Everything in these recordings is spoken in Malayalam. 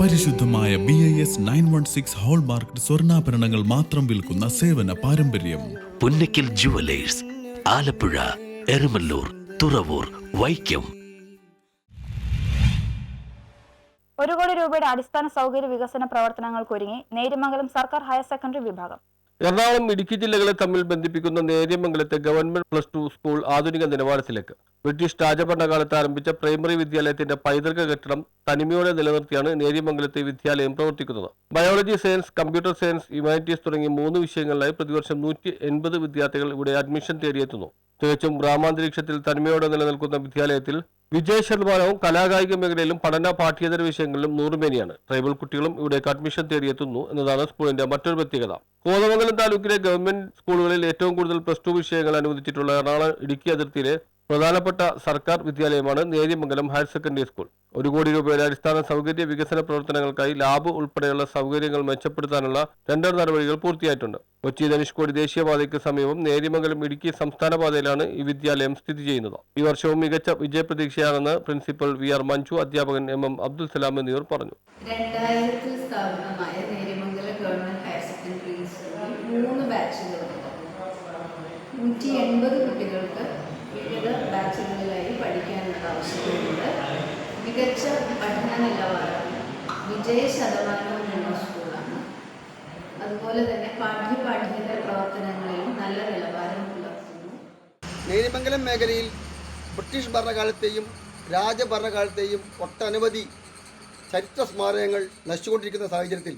പരിശുദ്ധമായ BIS 916 ഹോൾമാർക്ക് സ്വർണ്ണാഭരണങ്ങൾ മാത്രം വിൽക്കുന്ന സേവന പാരമ്പര്യം. പുന്നക്കൽ ജുവലേഴ്സ്, ആലപ്പുഴ, എരമല്ലൂർ, തുറവൂർ, വൈക്കം. 1 കോടി രൂപയുടെ അടിസ്ഥാന സൗകര്യ വികസന പ്രവർത്തനങ്ങൾക്കൊരുങ്ങി നേര്യമംഗലം സർക്കാർ ഹയർ സെക്കൻഡറി വിഭാഗം. എറണാകുളം, ഇടുക്കി ജില്ലകളെ തമ്മിൽ ബന്ധിപ്പിക്കുന്ന നേര്യമംഗലത്തെ ഗവൺമെന്റ് +2 സ്കൂൾ ആധുനിക നിലവാരത്തിലേക്ക്. ബ്രിട്ടീഷ് രാജഭരണകാലത്ത് ആരംഭിച്ച പ്രൈമറി വിദ്യാലയത്തിന്റെ പൈതൃക കെട്ടിടം തനിമയോടെ നിലനിർത്തിയാണ് നേര്യമംഗലത്തെ വിദ്യാലയം പ്രവർത്തിക്കുന്നത്. Biology, science, computer science, humanities തുടങ്ങി 3 വിഷയങ്ങളിലായി പ്രതിവർഷം 180 വിദ്യാർത്ഥികൾ ഇവിടെ അഡ്മിഷൻ തേടിയെത്തുന്നു. തികച്ചും ഗ്രാമാന്തരീക്ഷത്തിൽ തനിമയോടെ നിലനിൽക്കുന്ന വിദ്യാലയത്തിൽ വിജയ ശതമാനവും കലാകായിക മേഖലയിലും പഠന പാഠ്യേതര വിഷയങ്ങളിലും നൂറുമേനിയാണ്. ട്രൈബൽ കുട്ടികളും ഇവിടേക്ക് അഡ്മിഷൻ തേടിയെത്തുന്നു എന്നതാണ് സ്കൂളിന്റെ മറ്റൊരു പ്രത്യേകത. കോതമംഗലം താലൂക്കിലെ ഗവൺമെന്റ് സ്കൂളുകളിൽ ഏറ്റവും കൂടുതൽ +2 വിഷയങ്ങൾ അനുവദിച്ചിട്ടുള്ള എറണാകുളം ഇടുക്കി അതിർത്തിയിലെ പ്രധാനപ്പെട്ട സർക്കാർ വിദ്യാലയമാണ് നേര്യമംഗലം ഹയർ സെക്കൻഡറി സ്കൂൾ. 1 കോടി രൂപയുടെ അടിസ്ഥാന സൗകര്യ വികസന പ്രവർത്തനങ്ങൾക്കായി ലാബ് ഉൾപ്പെടെയുള്ള സൗകര്യങ്ങൾ മെച്ചപ്പെടുത്താനുള്ള ടെൻഡർ നടപടികൾ പൂർത്തിയായിട്ടുണ്ട്. കൊച്ചി ധനുഷ്കോടി ദേശീയപാതയ്ക്ക് സമീപം നേര്യമംഗലം ഇടുക്കി സംസ്ഥാന പാതയിലാണ് ഈ വിദ്യാലയം സ്ഥിതി ചെയ്യുന്നത്. ഈ വർഷവും മികച്ച വിജയപ്രതീക്ഷയാണെന്ന് പ്രിൻസിപ്പൽ VR മഞ്ജു, അധ്യാപകൻ MM അബ്ദുൽ സലാം എന്നിവർ പറഞ്ഞു. 2000 സ്ഥാപിതമായ നേര്യമംഗലം ഗവൺമെന്റ് ഹയർ സെക്കൻഡറി സ്കൂളിൽ 3 ബാച്ചുകളുണ്ട്. 180 കുട്ടികൾക്ക് വിവിധ ബാച്ചുകളിലായി പഠിക്കാനുള്ള ആവശ്യമുണ്ട്. മികച്ച പഠന നിലവാരം, വിജയ ശതമാനവുമുള്ള സ്കൂളാണ്. അതുപോലെ തന്നെ പാഠ്യേതര പ്രവർത്തനങ്ങളിലും നല്ല നിലവാരം പുലർത്തുന്നു. നേര്യമംഗലം മേഖലയിൽ ബ്രിട്ടീഷ് ഭരണകാലത്തെയും രാജഭരണകാലത്തെയും ഒട്ടനവധി ചരിത്ര സ്മാരകങ്ങൾ നശിച്ചുകൊണ്ടിരിക്കുന്ന സാഹചര്യത്തിൽ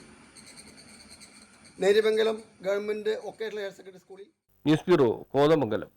Neriamangalam government vocational higher secondary സ്കൂളിൽ ന്യൂസ് ബ്യൂറോ, കോതമംഗലം.